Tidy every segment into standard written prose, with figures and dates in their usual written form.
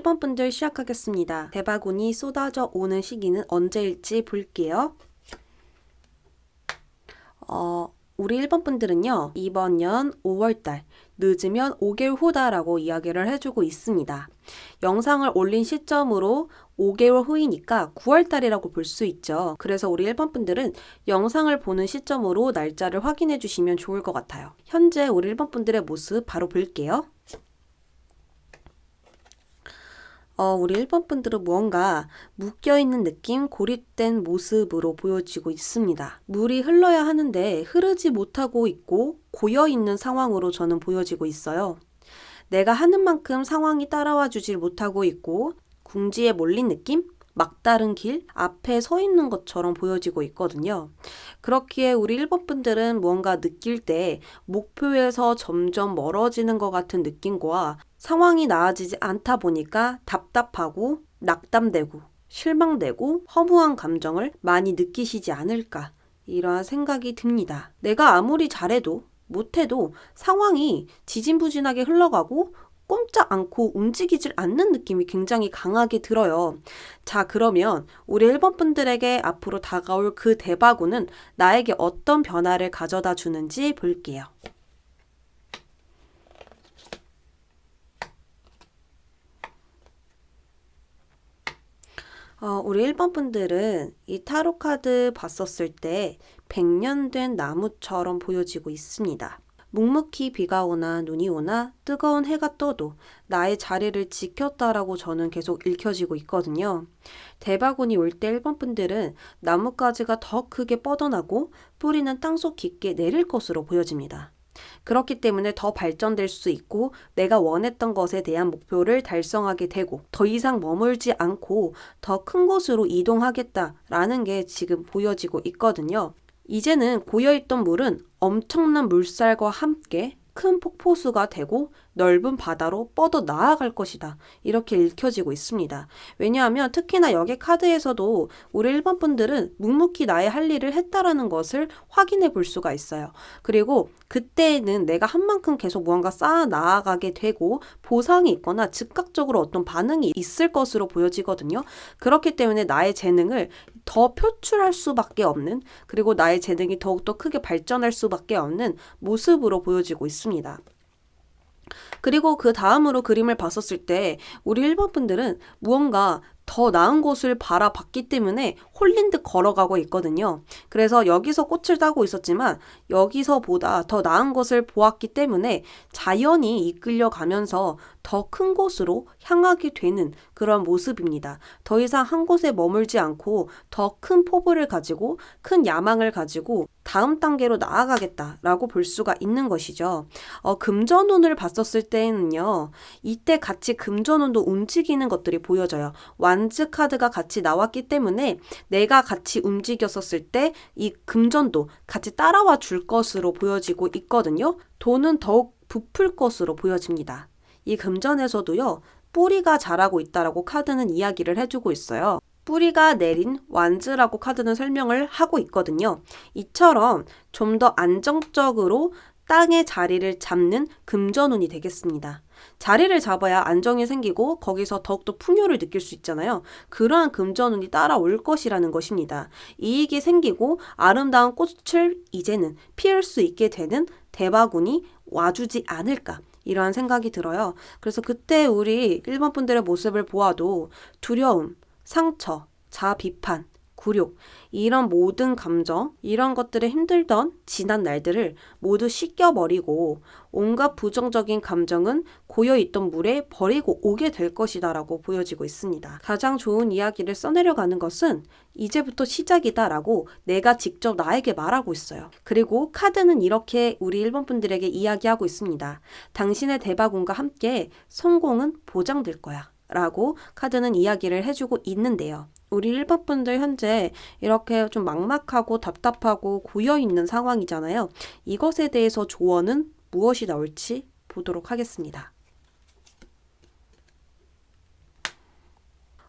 1번 분들 시작하겠습니다. 대바구니 쏟아져 오는 시기는 언제일지 볼게요. 우리 1번 분들은요, 이번 년 5월달, 늦으면 5개월 후다라고 이야기를 해주고 있습니다. 영상을 올린 시점으로 5개월 후이니까 9월달이라고 볼 수 있죠. 그래서 우리 1번 분들은 영상을 보는 시점으로 날짜를 확인해 주시면 좋을 것 같아요. 현재 우리 1번 분들의 모습 바로 볼게요. 우리 1번 분들은 무언가 묶여있는 느낌, 고립된 모습으로 보여지고 있습니다. 물이 흘러야 하는데 흐르지 못하고 있고 고여있는 상황으로 저는 보여지고 있어요. 내가 하는 만큼 상황이 따라와 주질 못하고 있고 궁지에 몰린 느낌? 막다른 길 앞에 서 있는 것처럼 보여지고 있거든요. 그렇기에 우리 1번 분들은 무언가 느낄 때 목표에서 점점 멀어지는 것 같은 느낌과 상황이 나아지지 않다 보니까 답답하고 낙담되고 실망되고 허무한 감정을 많이 느끼시지 않을까 이러한 생각이 듭니다. 내가 아무리 잘해도 못해도 상황이 지진부진하게 흘러가고 꼼짝 않고 움직이질 않는 느낌이 굉장히 강하게 들어요. 자, 그러면 우리 1번 분들에게 앞으로 다가올 그 대바구는 나에게 어떤 변화를 가져다 주는지 볼게요. 우리 1번 분들은 이 타로 카드 봤었을 때 100년 된 나무처럼 보여지고 있습니다. 묵묵히 비가 오나 눈이 오나 뜨거운 해가 떠도 나의 자리를 지켰다라고 저는 계속 읽혀지고 있거든요. 대바구니 올 때 1번 분들은 나뭇가지가 더 크게 뻗어나고 뿌리는 땅속 깊게 내릴 것으로 보여집니다. 그렇기 때문에 더 발전될 수 있고 내가 원했던 것에 대한 목표를 달성하게 되고 더 이상 머물지 않고 더 큰 곳으로 이동하겠다라는 게 지금 보여지고 있거든요. 이제는 고여있던 물은 엄청난 물살과 함께 큰 폭포수가 되고 넓은 바다로 뻗어 나아갈 것이다. 이렇게 읽혀지고 있습니다. 왜냐하면 특히나 여기 카드에서도 우리 1번 분들은 묵묵히 나의 할 일을 했다라는 것을 확인해 볼 수가 있어요. 그리고 그때에는 내가 한 만큼 계속 무언가 쌓아 나아가게 되고 보상이 있거나 즉각적으로 어떤 반응이 있을 것으로 보여지거든요. 그렇기 때문에 나의 재능을 더 표출할 수밖에 없는 그리고 나의 재능이 더욱더 크게 발전할 수밖에 없는 모습으로 보여지고 있습니다. 그리고 그 다음으로 그림을 봤었을 때 우리 1번 분들은 무언가 더 나은 곳을 바라봤기 때문에 홀린 듯 걸어가고 있거든요. 그래서 여기서 꽃을 따고 있었지만 여기서보다 더 나은 것을 보았기 때문에 자연이 이끌려 가면서 더 큰 곳으로 향하게 되는 그런 모습입니다. 더 이상 한 곳에 머물지 않고 더 큰 포부를 가지고 큰 야망을 가지고 다음 단계로 나아가겠다라고 볼 수가 있는 것이죠. 금전운을 봤었을 때는요. 이때 같이 금전운도 움직이는 것들이 보여져요. 완즈 카드가 같이 나왔기 때문에 내가 같이 움직였었을 때 이 금전도 같이 따라와 줄 것으로 보여지고 있거든요. 돈은 더욱 부풀 것으로 보여집니다. 이 금전에서도요. 뿌리가 자라고 있다라고 카드는 이야기를 해주고 있어요. 뿌리가 내린 완즈라고 카드는 설명을 하고 있거든요. 이처럼 좀 더 안정적으로 땅의 자리를 잡는 금전운이 되겠습니다. 자리를 잡아야 안정이 생기고 거기서 더욱더 풍요를 느낄 수 있잖아요. 그러한 금전운이 따라올 것이라는 것입니다. 이익이 생기고 아름다운 꽃을 이제는 피울 수 있게 되는 대바군이 와주지 않을까 이러한 생각이 들어요. 그래서 그때 우리 1번 분들의 모습을 보아도 두려움, 상처, 자비판, 굴욕 이런 모든 감정, 이런 것들에 힘들던 지난 날들을 모두 씻겨버리고 온갖 부정적인 감정은 고여있던 물에 버리고 오게 될 것이다 라고 보여지고 있습니다. 가장 좋은 이야기를 써내려가는 것은 이제부터 시작이다 라고 내가 직접 나에게 말하고 있어요. 그리고 카드는 이렇게 우리 1번 분들에게 이야기하고 있습니다. 당신의 대바군과 함께 성공은 보장될 거야 라고 카드는 이야기를 해주고 있는데요. 우리 1번 분들 현재 이렇게 좀 막막하고 답답하고 고여있는 상황이잖아요. 이것에 대해서 조언은 무엇이 나올지 보도록 하겠습니다.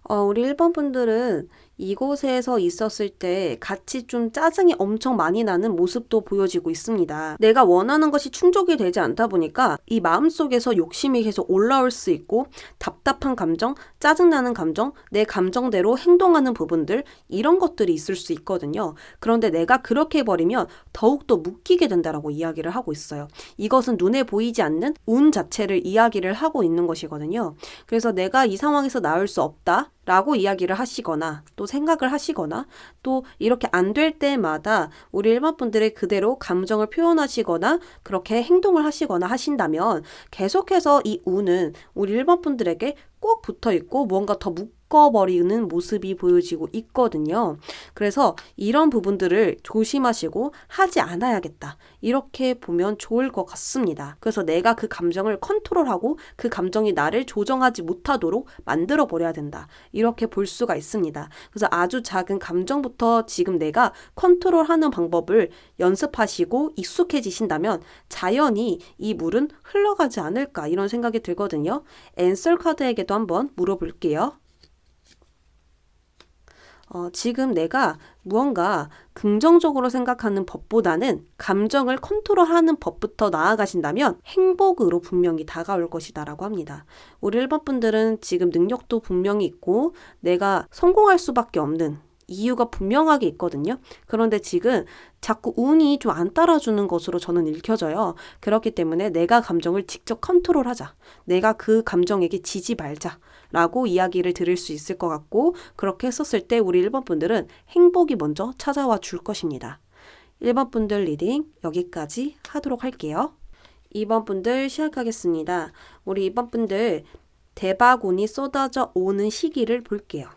우리 1번 분들은 이곳에서 있었을 때 같이 좀 짜증이 엄청 많이 나는 모습도 보여지고 있습니다. 내가 원하는 것이 충족이 되지 않다 보니까 이 마음속에서 욕심이 계속 올라올 수 있고 답답한 감정, 짜증나는 감정, 내 감정대로 행동하는 부분들 이런 것들이 있을 수 있거든요. 그런데 내가 그렇게 해버리면 더욱더 묶이게 된다라고 이야기를 하고 있어요. 이것은 눈에 보이지 않는 운 자체를 이야기를 하고 있는 것이거든요. 그래서 내가 이 상황에서 나올 수 없다 라고 이야기를 하시거나 또 생각을 하시거나 또 이렇게 안 될 때마다 우리 일반 분들이 그대로 감정을 표현하시거나 그렇게 행동을 하시거나 하신다면 계속해서 이 운은 우리 일반 분들에게 꼭 붙어 있고 뭔가 더 묶어버리는 모습이 보여지고 있거든요. 그래서 이런 부분들을 조심하시고 하지 않아야겠다. 이렇게 보면 좋을 것 같습니다. 그래서 내가 그 감정을 컨트롤하고 그 감정이 나를 조정하지 못하도록 만들어 버려야 된다. 이렇게 볼 수가 있습니다. 그래서 아주 작은 감정부터 지금 내가 컨트롤하는 방법을 연습하시고 익숙해지신다면 자연히 이 물은 흘러가지 않을까 이런 생각이 들거든요. 앤서 카드에게도 한번 물어볼게요. 지금 내가 무언가 긍정적으로 생각하는 법보다는 감정을 컨트롤하는 법부터 나아가신다면 행복으로 분명히 다가올 것이다 라고 합니다. 우리 일반 분들은 지금 능력도 분명히 있고 내가 성공할 수밖에 없는 이유가 분명하게 있거든요. 그런데 지금 자꾸 운이 좀 안 따라주는 것으로 저는 읽혀져요. 그렇기 때문에 내가 감정을 직접 컨트롤하자. 내가 그 감정에게 지지 말자. 라고 이야기를 들을 수 있을 것 같고 그렇게 했었을 때 우리 1번 분들은 행복이 먼저 찾아와 줄 것입니다. 1번 분들 리딩 여기까지 하도록 할게요. 2번 분들 시작하겠습니다. 우리 2번 분들 대박운이 쏟아져 오는 시기를 볼게요.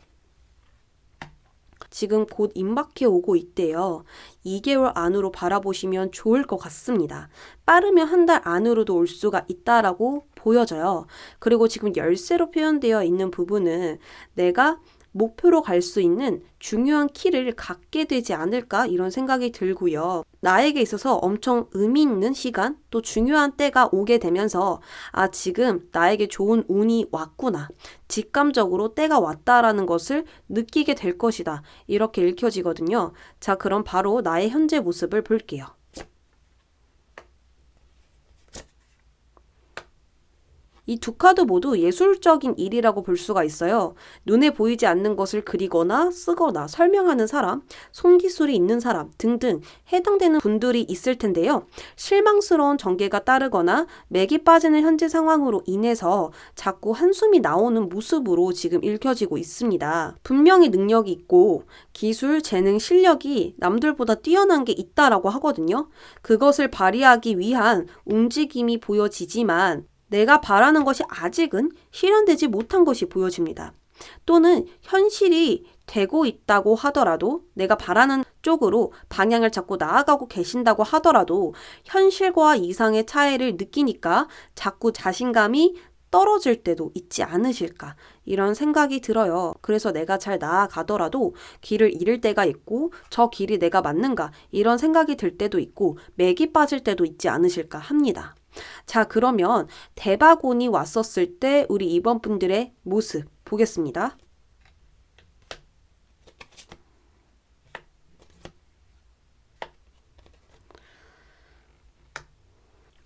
지금 곧 임박해 오고 있대요. 2개월 안으로 바라보시면 좋을 것 같습니다. 빠르면 한 달 안으로도 올 수가 있다라고 보여져요. 그리고 지금 열쇠로 표현되어 있는 부분은 내가 목표로 갈 수 있는 중요한 키를 갖게 되지 않을까 이런 생각이 들고요. 나에게 있어서 엄청 의미 있는 시간 또 중요한 때가 오게 되면서 지금 나에게 좋은 운이 왔구나. 직감적으로 때가 왔다라는 것을 느끼게 될 것이다. 이렇게 읽혀지거든요. 자, 그럼 바로 나의 현재 모습을 볼게요. 이 두 카드 모두 예술적인 일이라고 볼 수가 있어요. 눈에 보이지 않는 것을 그리거나 쓰거나 설명하는 사람, 손기술이 있는 사람 등등 해당되는 분들이 있을 텐데요. 실망스러운 전개가 따르거나 맥이 빠지는 현재 상황으로 인해서 자꾸 한숨이 나오는 모습으로 지금 읽혀지고 있습니다. 분명히 능력이 있고 기술, 재능, 실력이 남들보다 뛰어난 게 있다라고 하거든요. 그것을 발휘하기 위한 움직임이 보여지지만 내가 바라는 것이 아직은 실현되지 못한 것이 보여집니다. 또는 현실이 되고 있다고 하더라도 내가 바라는 쪽으로 방향을 잡고 나아가고 계신다고 하더라도 현실과 이상의 차이를 느끼니까 자꾸 자신감이 떨어질 때도 있지 않으실까 이런 생각이 들어요. 그래서 내가 잘 나아가더라도 길을 잃을 때가 있고 저 길이 내가 맞는가 이런 생각이 들 때도 있고 맥이 빠질 때도 있지 않으실까 합니다. 자, 그러면 대박운이 왔었을 때 우리 2번 분들의 모습 보겠습니다.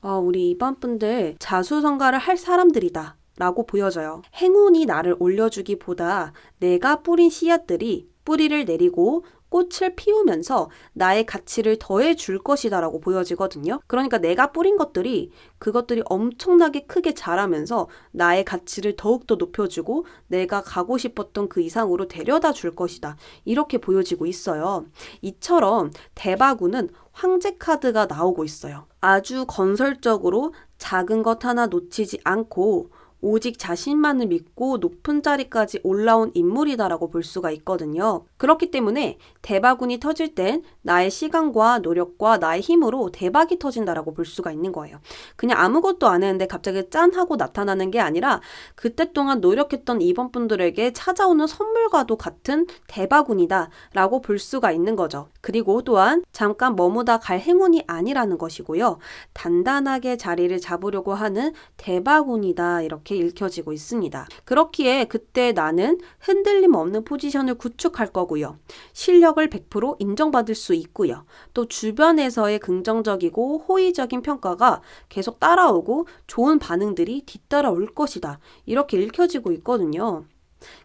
우리 2번 분들 자수성가를 할 사람들이다 라고 보여져요. 행운이 나를 올려주기보다 내가 뿌린 씨앗들이 뿌리를 내리고 꽃을 피우면서 나의 가치를 더해 줄 것이다 라고 보여지거든요. 그러니까 내가 뿌린 것들이 그것들이 엄청나게 크게 자라면서 나의 가치를 더욱더 높여주고 내가 가고 싶었던 그 이상으로 데려다 줄 것이다. 이렇게 보여지고 있어요. 이처럼 대박운은 황제 카드가 나오고 있어요. 아주 건설적으로 작은 것 하나 놓치지 않고 오직 자신만을 믿고 높은 자리까지 올라온 인물이다라고 볼 수가 있거든요. 그렇기 때문에 대박운이 터질 땐 나의 시간과 노력과 나의 힘으로 대박이 터진다라고 볼 수가 있는 거예요. 그냥 아무것도 안 했는데 갑자기 짠 하고 나타나는 게 아니라 그때 동안 노력했던 이번 분들에게 찾아오는 선물과도 같은 대박운이다 라고 볼 수가 있는 거죠. 그리고 또한 잠깐 머무다 갈 행운이 아니라는 것이고요. 단단하게 자리를 잡으려고 하는 대박운이다 이렇게 이렇게 읽혀지고 있습니다. 그렇기에 그때 나는 흔들림 없는 포지션을 구축할 거고요. 실력을 100% 인정받을 수 있고요. 또 주변에서의 긍정적이고 호의적인 평가가 계속 따라오고 좋은 반응들이 뒤따라올 것이다. 이렇게 읽혀지고 있거든요.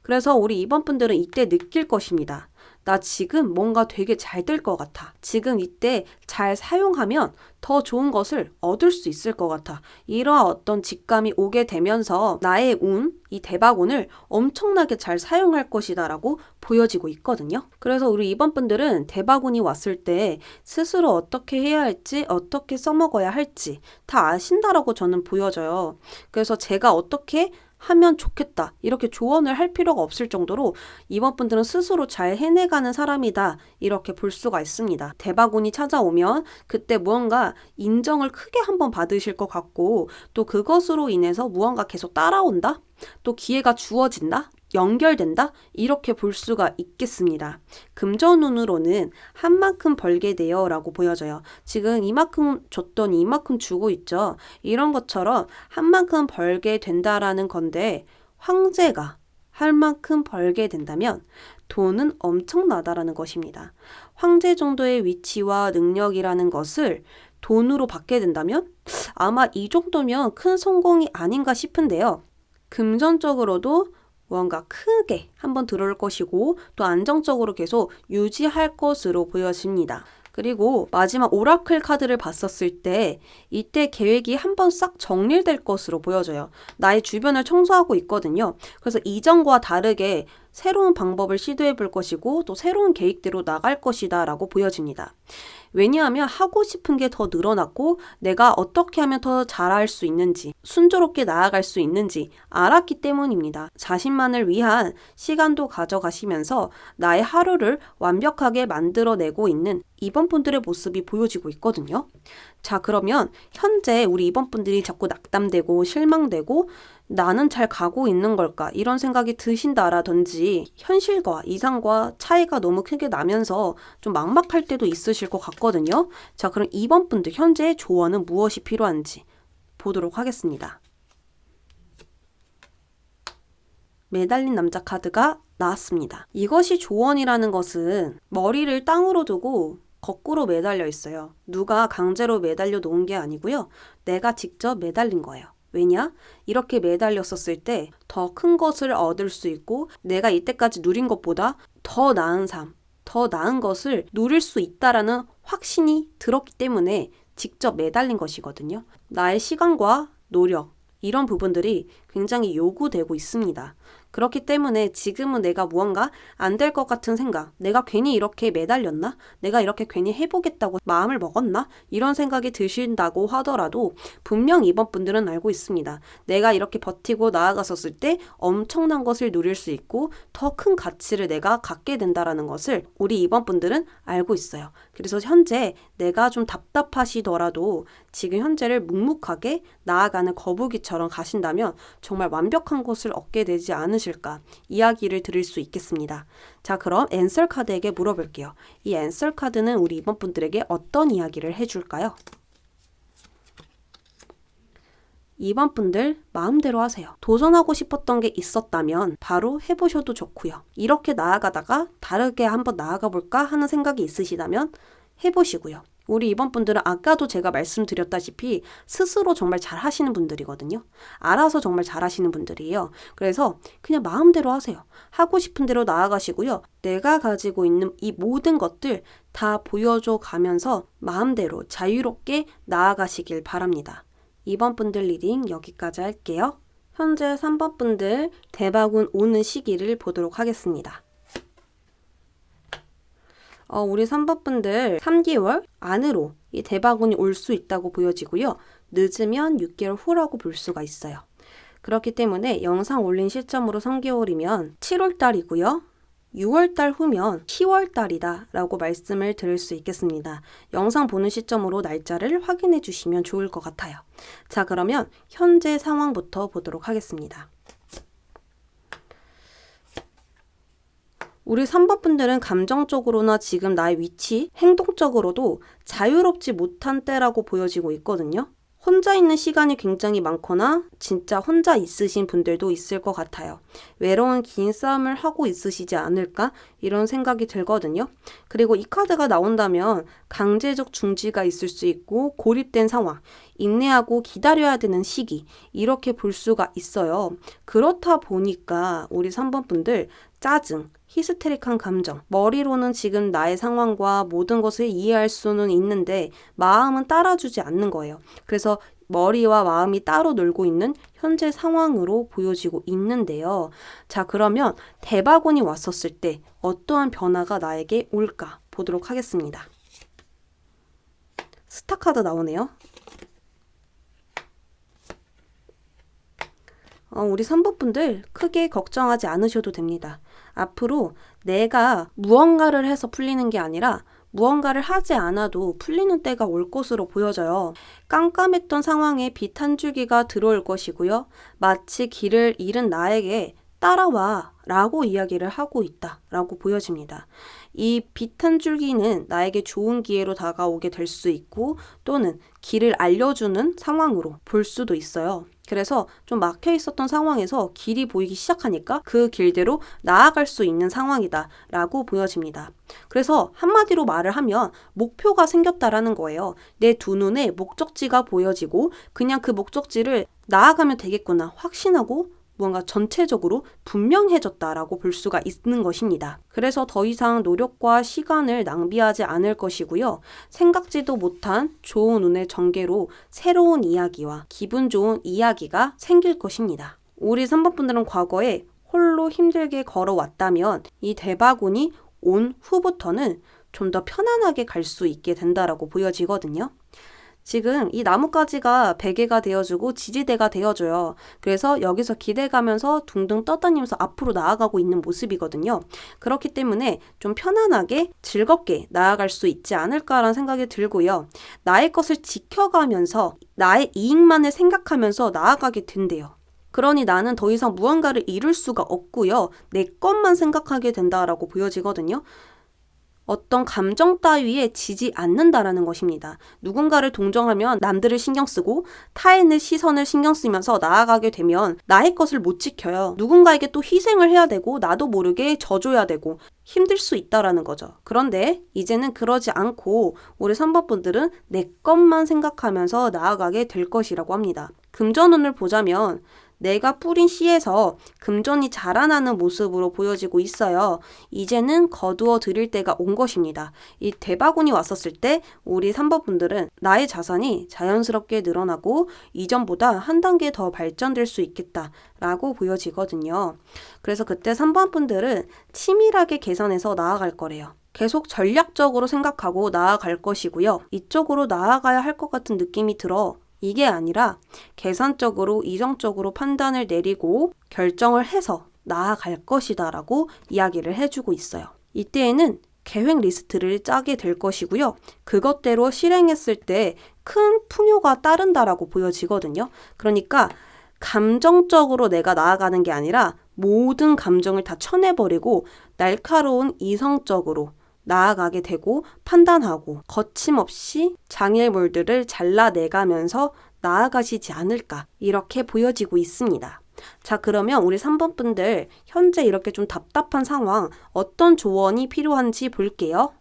그래서 우리 이번 분들은 이때 느낄 것입니다. 나 지금 뭔가 되게 잘 될 것 같아. 지금 이때 잘 사용하면 더 좋은 것을 얻을 수 있을 것 같아. 이러한 어떤 직감이 오게 되면서 나의 운, 이 대박운을 엄청나게 잘 사용할 것이다 라고 보여지고 있거든요. 그래서 우리 이번 분들은 대박운이 왔을 때 스스로 어떻게 해야 할지, 어떻게 써먹어야 할지 다 아신다라고 저는 보여져요. 그래서 제가 어떻게 하면 좋겠다. 이렇게 조언을 할 필요가 없을 정도로 이번 분들은 스스로 잘 해내가는 사람이다. 이렇게 볼 수가 있습니다. 대박운이 찾아오면 그때 무언가 인정을 크게 한번 받으실 것 같고 또 그것으로 인해서 무언가 계속 따라온다? 또 기회가 주어진다? 연결된다? 이렇게 볼 수가 있겠습니다. 금전운으로는 한 만큼 벌게 돼요 라고 보여져요. 지금 이만큼 줬더니 이만큼 주고 있죠. 이런 것처럼 한 만큼 벌게 된다라는 건데 황제가 할 만큼 벌게 된다면 돈은 엄청나다라는 것입니다. 황제 정도의 위치와 능력이라는 것을 돈으로 받게 된다면 아마 이 정도면 큰 성공이 아닌가 싶은데요. 금전적으로도 무언가 크게 한번 들어올 것이고 또 안정적으로 계속 유지할 것으로 보여집니다. 그리고 마지막 오라클 카드를 봤었을 때 이때 계획이 한번 싹 정리될 것으로 보여져요. 나의 주변을 청소하고 있거든요. 그래서 이전과 다르게 새로운 방법을 시도해 볼 것이고 또 새로운 계획대로 나갈 것이다 라고 보여집니다. 왜냐하면 하고 싶은 게 더 늘어났고 내가 어떻게 하면 더 잘할 수 있는지 순조롭게 나아갈 수 있는지 알았기 때문입니다. 자신만을 위한 시간도 가져가시면서 나의 하루를 완벽하게 만들어내고 있는 이번 분들의 모습이 보여지고 있거든요. 자, 그러면 현재 우리 이번 분들이 자꾸 낙담되고 실망되고 나는 잘 가고 있는 걸까? 이런 생각이 드신다라든지 현실과 이상과 차이가 너무 크게 나면서 좀 막막할 때도 있으실 것 같거든요. 자, 그럼 이번 분들 현재의 조언은 무엇이 필요한지 보도록 하겠습니다. 매달린 남자 카드가 나왔습니다. 이것이 조언이라는 것은 머리를 땅으로 두고 거꾸로 매달려 있어요. 누가 강제로 매달려 놓은 게 아니고요. 내가 직접 매달린 거예요. 왜냐? 이렇게 매달렸었을 때 더 큰 것을 얻을 수 있고 내가 이때까지 누린 것보다 더 나은 삶, 더 나은 것을 누릴 수 있다라는 확신이 들었기 때문에 직접 매달린 것이거든요. 나의 시간과 노력, 이런 부분들이 굉장히 요구되고 있습니다. 그렇기 때문에 지금은 내가 무언가 안 될 것 같은 생각, 내가 괜히 이렇게 매달렸나? 내가 이렇게 괜히 해보겠다고 마음을 먹었나? 이런 생각이 드신다고 하더라도 분명 이번 분들은 알고 있습니다. 내가 이렇게 버티고 나아갔었을 때 엄청난 것을 누릴 수 있고 더 큰 가치를 내가 갖게 된다라는 것을 우리 이번 분들은 알고 있어요. 그래서 현재 내가 좀 답답하시더라도 지금 현재를 묵묵하게 나아가는 거북이처럼 가신다면 정말 완벽한 것을 얻게 되지 않으실까 이야기를 드릴 수 있겠습니다. 자, 그럼 앤서 카드에게 물어볼게요. 이 앤서 카드는 우리 이번 분들에게 어떤 이야기를 해줄까요? 이번 분들 마음대로 하세요. 도전하고 싶었던 게 있었다면 바로 해보셔도 좋고요. 이렇게 나아가다가 다르게 한번 나아가 볼까 하는 생각이 있으시다면 해보시고요. 우리 이번 분들은 아까도 제가 말씀드렸다시피 스스로 정말 잘 하시는 분들이거든요. 알아서 정말 잘 하시는 분들이에요. 그래서 그냥 마음대로 하세요. 하고 싶은 대로 나아가시고요. 내가 가지고 있는 이 모든 것들 다 보여줘 가면서 마음대로 자유롭게 나아가시길 바랍니다. 이번 분들 리딩 여기까지 할게요. 현재 3번 분들 대박운 오는 시기를 보도록 하겠습니다. 우리 3번 분들 3개월 안으로 이 대박운이 올 수 있다고 보여지고요. 늦으면 6개월 후라고 볼 수가 있어요. 그렇기 때문에 영상 올린 시점으로 3개월이면 7월달이고요. 6월달 후면 10월달이다 라고 말씀을 드릴 수 있겠습니다. 영상 보는 시점으로 날짜를 확인해 주시면 좋을 것 같아요. 자, 그러면 현재 상황부터 보도록 하겠습니다. 우리 3번 분들은 감정적으로나 지금 나의 위치, 행동적으로도 자유롭지 못한 때라고 보여지고 있거든요. 혼자 있는 시간이 굉장히 많거나 진짜 혼자 있으신 분들도 있을 것 같아요. 외로운 긴 싸움을 하고 있으시지 않을까? 이런 생각이 들거든요. 그리고 이 카드가 나온다면 강제적 중지가 있을 수 있고 고립된 상황, 인내하고 기다려야 되는 시기, 이렇게 볼 수가 있어요. 그렇다 보니까 우리 3번 분들 짜증, 히스테릭한 감정, 머리로는 지금 나의 상황과 모든 것을 이해할 수는 있는데 마음은 따라주지 않는 거예요. 그래서 머리와 마음이 따로 놀고 있는 현재 상황으로 보여지고 있는데요. 자, 그러면 대바군이 왔었을 때 어떠한 변화가 나에게 올까 보도록 하겠습니다. 스타 카드 나오네요. 우리 3번 분들 크게 걱정하지 않으셔도 됩니다. 앞으로 내가 무언가를 해서 풀리는 게 아니라 무언가를 하지 않아도 풀리는 때가 올 것으로 보여져요. 깜깜했던 상황에 빛 한 줄기가 들어올 것이고요. 마치 길을 잃은 나에게 따라와 라고 이야기를 하고 있다 라고 보여집니다. 이 빛 한 줄기는 나에게 좋은 기회로 다가오게 될 수 있고 또는 길을 알려주는 상황으로 볼 수도 있어요. 그래서 좀 막혀 있었던 상황에서 길이 보이기 시작하니까 그 길대로 나아갈 수 있는 상황이다 라고 보여집니다. 그래서 한마디로 말을 하면 목표가 생겼다라는 거예요. 내 두 눈에 목적지가 보여지고 그냥 그 목적지를 나아가면 되겠구나 확신하고 무언가 전체적으로 분명해졌다라고 볼 수가 있는 것입니다. 그래서 더 이상 노력과 시간을 낭비하지 않을 것이고요. 생각지도 못한 좋은 운의 전개로 새로운 이야기와 기분 좋은 이야기가 생길 것입니다. 우리 3번 분들은 과거에 홀로 힘들게 걸어왔다면 이 대바군이 온 후부터는 좀 더 편안하게 갈 수 있게 된다라고 보여지거든요. 지금 이 나뭇가지가 베개가 되어주고 지지대가 되어줘요. 그래서 여기서 기대가면서 둥둥 떠다니면서 앞으로 나아가고 있는 모습이거든요. 그렇기 때문에 좀 편안하게 즐겁게 나아갈 수 있지 않을까라는 생각이 들고요. 나의 것을 지켜가면서 나의 이익만을 생각하면서 나아가게 된대요. 그러니 나는 더 이상 무언가를 이룰 수가 없고요. 내 것만 생각하게 된다라고 보여지거든요. 어떤 감정 따위에 지지 않는다라는 것입니다. 누군가를 동정하면 남들을 신경 쓰고 타인의 시선을 신경 쓰면서 나아가게 되면 나의 것을 못 지켜요. 누군가에게 또 희생을 해야 되고 나도 모르게 져줘야 되고 힘들 수 있다라는 거죠. 그런데 이제는 그러지 않고 우리 3번 분들은 내 것만 생각하면서 나아가게 될 것이라고 합니다. 금전운을 보자면 내가 뿌린 씨에서 금전이 자라나는 모습으로 보여지고 있어요. 이제는 거두어 드릴 때가 온 것입니다. 이 대바군이 왔었을 때 우리 3번 분들은 나의 자산이 자연스럽게 늘어나고 이전보다 한 단계 더 발전될 수 있겠다라고 보여지거든요. 그래서 그때 3번 분들은 치밀하게 계산해서 나아갈 거래요. 계속 전략적으로 생각하고 나아갈 것이고요. 이쪽으로 나아가야 할 것 같은 느낌이 들어. 이게 아니라 계산적으로 이성적으로 판단을 내리고 결정을 해서 나아갈 것이다 라고 이야기를 해주고 있어요. 이때에는 계획 리스트를 짜게 될 것이고요. 그것대로 실행했을 때 큰 풍요가 따른다라고 보여지거든요. 그러니까 감정적으로 내가 나아가는 게 아니라 모든 감정을 다 쳐내버리고 날카로운 이성적으로 나아가게 되고 판단하고 거침없이 장애물들을 잘라내가면서 나아가시지 않을까 이렇게 보여지고 있습니다. 자, 그러면 우리 3번 분들 현재 이렇게 좀 답답한 상황 어떤 조언이 필요한지 볼게요.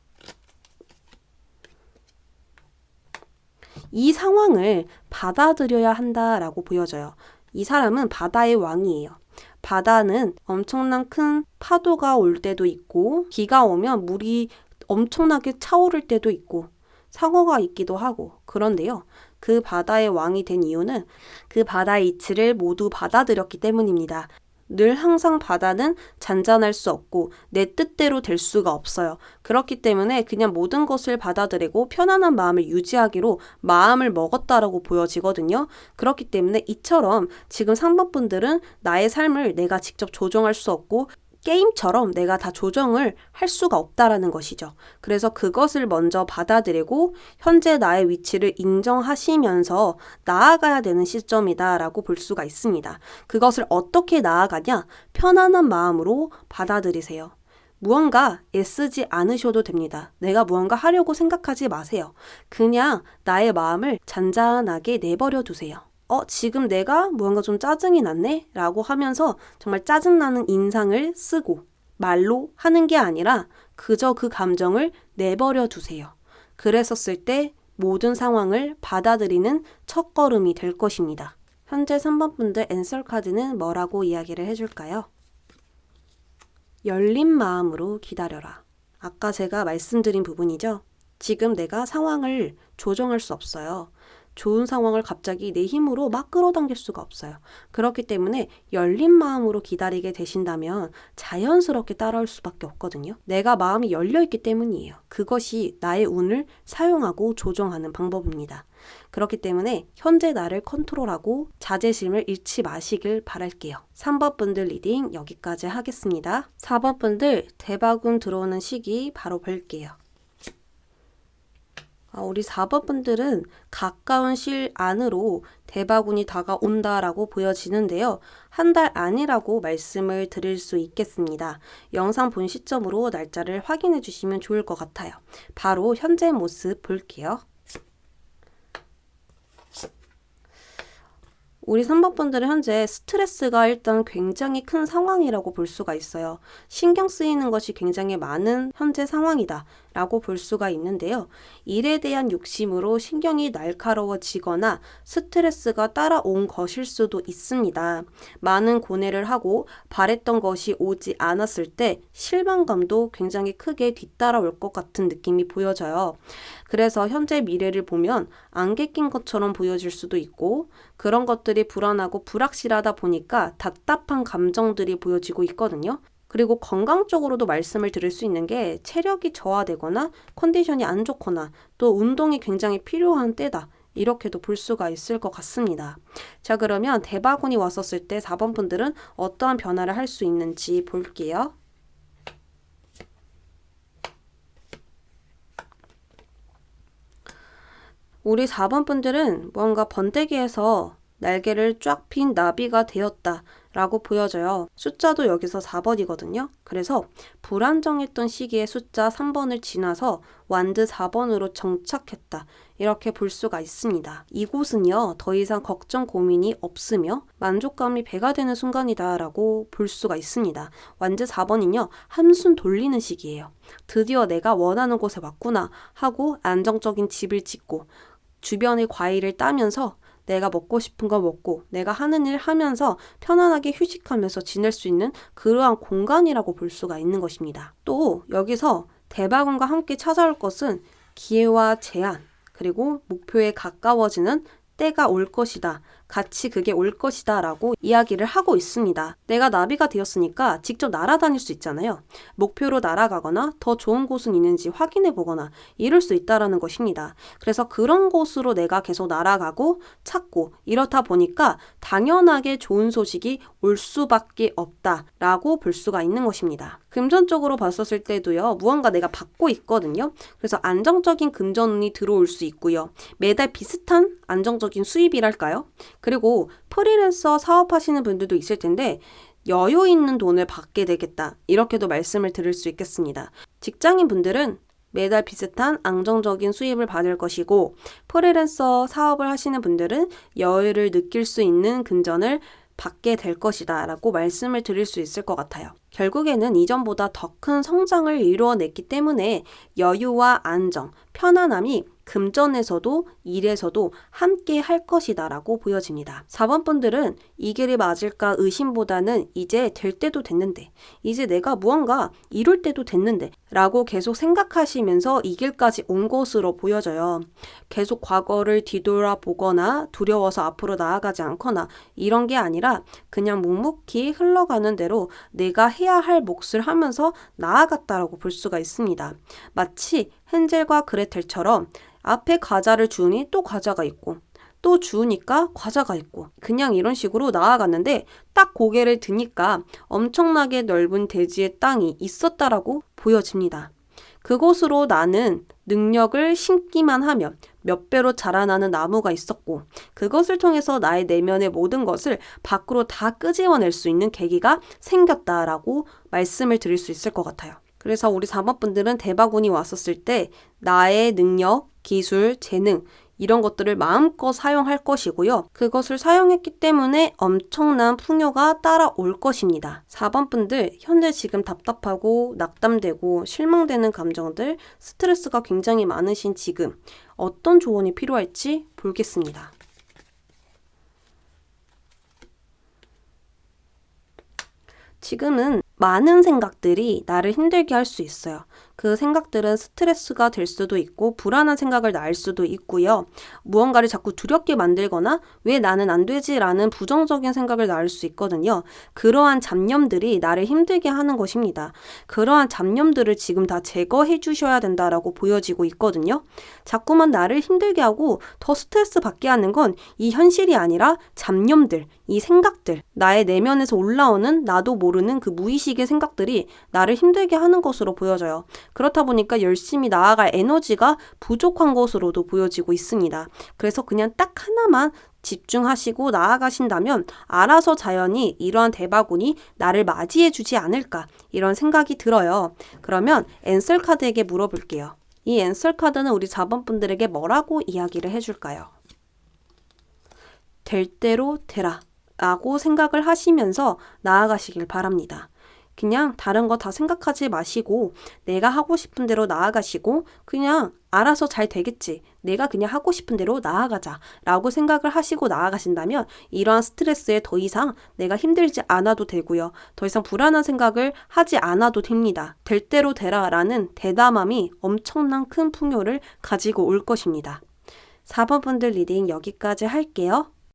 이 상황을 받아들여야 한다라고 보여져요. 이 사람은 바다의 왕이에요. 바다는 엄청난 큰 파도가 올 때도 있고 비가 오면 물이 엄청나게 차오를 때도 있고 상어가 있기도 하고 그런데요. 그 바다의 왕이 된 이유는 그 바다의 이치를 모두 받아들였기 때문입니다. 늘 항상 바다는 잔잔할 수 없고 내 뜻대로 될 수가 없어요. 그렇기 때문에 그냥 모든 것을 받아들이고 편안한 마음을 유지하기로 마음을 먹었다라고 보여지거든요. 그렇기 때문에 이처럼 지금 3번 분들은 나의 삶을 내가 직접 조정할 수 없고 게임처럼 내가 다 조정을 할 수가 없다라는 것이죠. 그래서 그것을 먼저 받아들이고 현재 나의 위치를 인정하시면서 나아가야 되는 시점이다라고 볼 수가 있습니다. 그것을 어떻게 나아가냐? 편안한 마음으로 받아들이세요. 무언가 애쓰지 않으셔도 됩니다. 내가 무언가 하려고 생각하지 마세요. 그냥 나의 마음을 잔잔하게 내버려 두세요. 지금 내가 무언가 좀 짜증이 났네? 라고 하면서 정말 짜증나는 인상을 쓰고 말로 하는 게 아니라 그저 그 감정을 내버려 두세요. 그랬었을 때 모든 상황을 받아들이는 첫걸음이 될 것입니다. 현재 3번 분들 앤서 카드는 뭐라고 이야기를 해줄까요? 열린 마음으로 기다려라. 아까 제가 말씀드린 부분이죠. 지금 내가 상황을 조정할 수 없어요. 좋은 상황을 갑자기 내 힘으로 막 끌어당길 수가 없어요. 그렇기 때문에 열린 마음으로 기다리게 되신다면 자연스럽게 따라올 수밖에 없거든요. 내가 마음이 열려있기 때문이에요. 그것이 나의 운을 사용하고 조정하는 방법입니다. 그렇기 때문에 현재 나를 컨트롤하고 자제심을 잃지 마시길 바랄게요. 3번 분들 리딩 여기까지 하겠습니다. 4번 분들 대박운 들어오는 시기 바로 볼게요. 우리 4번 분들은 가까운 시일 안으로 대박운이 다가온다라고 보여지는데요. 한 달 안이라고 말씀을 드릴 수 있겠습니다. 영상 본 시점으로 날짜를 확인해 주시면 좋을 것 같아요. 바로 현재 모습 볼게요. 우리 3번 분들은 현재 스트레스가 일단 굉장히 큰 상황이라고 볼 수가 있어요. 신경 쓰이는 것이 굉장히 많은 현재 상황이다 라고 볼 수가 있는데요. 일에 대한 욕심으로 신경이 날카로워지거나 스트레스가 따라온 것일 수도 있습니다. 많은 고뇌를 하고 바랬던 것이 오지 않았을 때 실망감도 굉장히 크게 뒤따라올 것 같은 느낌이 보여져요. 그래서 현재 미래를 보면 안개 낀 것처럼 보여질 수도 있고 그런 것들이 불안하고 불확실하다 보니까 답답한 감정들이 보여지고 있거든요. 그리고 건강적으로도 말씀을 드릴 수 있는 게 체력이 저하되거나 컨디션이 안 좋거나 또 운동이 굉장히 필요한 때다. 이렇게도 볼 수가 있을 것 같습니다. 자, 그러면 대박운이 왔었을 때 4번 분들은 어떠한 변화를 할 수 있는지 볼게요. 우리 4번 분들은 뭔가 번데기에서 날개를 쫙 핀 나비가 되었다 라고 보여져요. 숫자도 여기서 4번이거든요. 그래서 불안정했던 시기에 숫자 3번을 지나서 완드 4번으로 정착했다. 이렇게 볼 수가 있습니다. 이곳은요, 더 이상 걱정 고민이 없으며 만족감이 배가 되는 순간이다 라고 볼 수가 있습니다. 완드 4번은요, 한숨 돌리는 시기예요. 드디어 내가 원하는 곳에 왔구나 하고 안정적인 집을 짓고 주변의 과일을 따면서 내가 먹고 싶은 거 먹고 내가 하는 일 하면서 편안하게 휴식하면서 지낼 수 있는 그러한 공간이라고 볼 수가 있는 것입니다. 또 여기서 대박운과 함께 찾아올 것은 기회와 제한 그리고 목표에 가까워지는 때가 올 것이다. 같이 그게 올 것이다 라고 이야기를 하고 있습니다. 내가 나비가 되었으니까 직접 날아다닐 수 있잖아요. 목표로 날아가거나 더 좋은 곳은 있는지 확인해 보거나 이럴 수 있다라는 것입니다. 그래서 그런 곳으로 내가 계속 날아가고 찾고 이렇다 보니까 당연하게 좋은 소식이 올 수밖에 없다라고 볼 수가 있는 것입니다. 금전적으로 봤었을 때도요. 무언가 내가 받고 있거든요. 그래서 안정적인 금전운이 들어올 수 있고요. 매달 비슷한 안정적인 수입이랄까요? 그리고 프리랜서 사업하시는 분들도 있을 텐데 여유 있는 돈을 받게 되겠다. 이렇게도 말씀을 드릴 수 있겠습니다. 직장인 분들은 매달 비슷한 안정적인 수입을 받을 것이고 프리랜서 사업을 하시는 분들은 여유를 느낄 수 있는 금전을 받게 될 것이다 라고 말씀을 드릴 수 있을 것 같아요. 결국에는 이전보다 더 큰 성장을 이루어냈기 때문에 여유와 안정, 편안함이 금전에서도 일에서도 함께 할 것이다 라고 보여집니다. 4번 분들은 이 길이 맞을까 의심보다는 이제 될 때도 됐는데 이제 내가 무언가 이룰 때도 됐는데 라고 계속 생각하시면서 이 길까지 온 것으로 보여져요. 계속 과거를 뒤돌아보거나 두려워서 앞으로 나아가지 않거나 이런 게 아니라 그냥 묵묵히 흘러가는 대로 내가 해야 할 몫을 하면서 나아갔다라고 볼 수가 있습니다. 마치 헨젤과 그레텔처럼 앞에 과자를 주우니 또 과자가 있고 또 주우니까 과자가 있고 그냥 이런 식으로 나아갔는데 딱 고개를 드니까 엄청나게 넓은 대지의 땅이 있었다라고 보여집니다. 그곳으로 나는 능력을 심기만 하면 몇 배로 자라나는 나무가 있었고 그것을 통해서 나의 내면의 모든 것을 밖으로 다 끄집어낼 수 있는 계기가 생겼다라고 말씀을 드릴 수 있을 것 같아요. 그래서 우리 4번 분들은 대바군이 왔었을 때 나의 능력, 기술, 재능 이런 것들을 마음껏 사용할 것이고요. 그것을 사용했기 때문에 엄청난 풍요가 따라올 것입니다. 4번 분들, 현재 지금 답답하고 낙담되고 실망되는 감정들, 스트레스가 굉장히 많으신 지금 어떤 조언이 필요할지 보겠습니다. 지금은 많은 생각들이 나를 힘들게 할 수 있어요. 그 생각들은 스트레스가 될 수도 있고 불안한 생각을 낳을 수도 있고요. 무언가를 자꾸 두렵게 만들거나 왜 나는 안 되지라는 부정적인 생각을 낳을 수 있거든요. 그러한 잡념들이 나를 힘들게 하는 것입니다. 그러한 잡념들을 지금 다 제거해 주셔야 된다라고 보여지고 있거든요. 자꾸만 나를 힘들게 하고 더 스트레스 받게 하는 건 이 현실이 아니라 잡념들, 이 생각들, 나의 내면에서 올라오는 나도 모르는 그 무의식의 생각들이 나를 힘들게 하는 것으로 보여져요. 그렇다 보니까 열심히 나아갈 에너지가 부족한 것으로도 보여지고 있습니다. 그래서 그냥 딱 하나만 집중하시고 나아가신다면 알아서 자연히 이러한 대바군이 나를 맞이해주지 않을까 이런 생각이 들어요. 그러면 앤서 카드에게 물어볼게요. 이 앤서 카드는 우리 4번 분들에게 뭐라고 이야기를 해줄까요? 될 대로 되라 라고 생각을 하시면서 나아가시길 바랍니다. 그냥 다른 거 다 생각하지 마시고 내가 하고 싶은 대로 나아가시고 그냥 알아서 잘 되겠지. 내가 그냥 하고 싶은 대로 나아가자 라고 생각을 하시고 나아가신다면 이러한 스트레스에 더 이상 내가 힘들지 않아도 되고요. 더 이상 불안한 생각을 하지 않아도 됩니다. 될 대로 되라 라는 대담함이 엄청난 큰 풍요를 가지고 올 것입니다. 4번 분들 리딩 여기까지 할게요.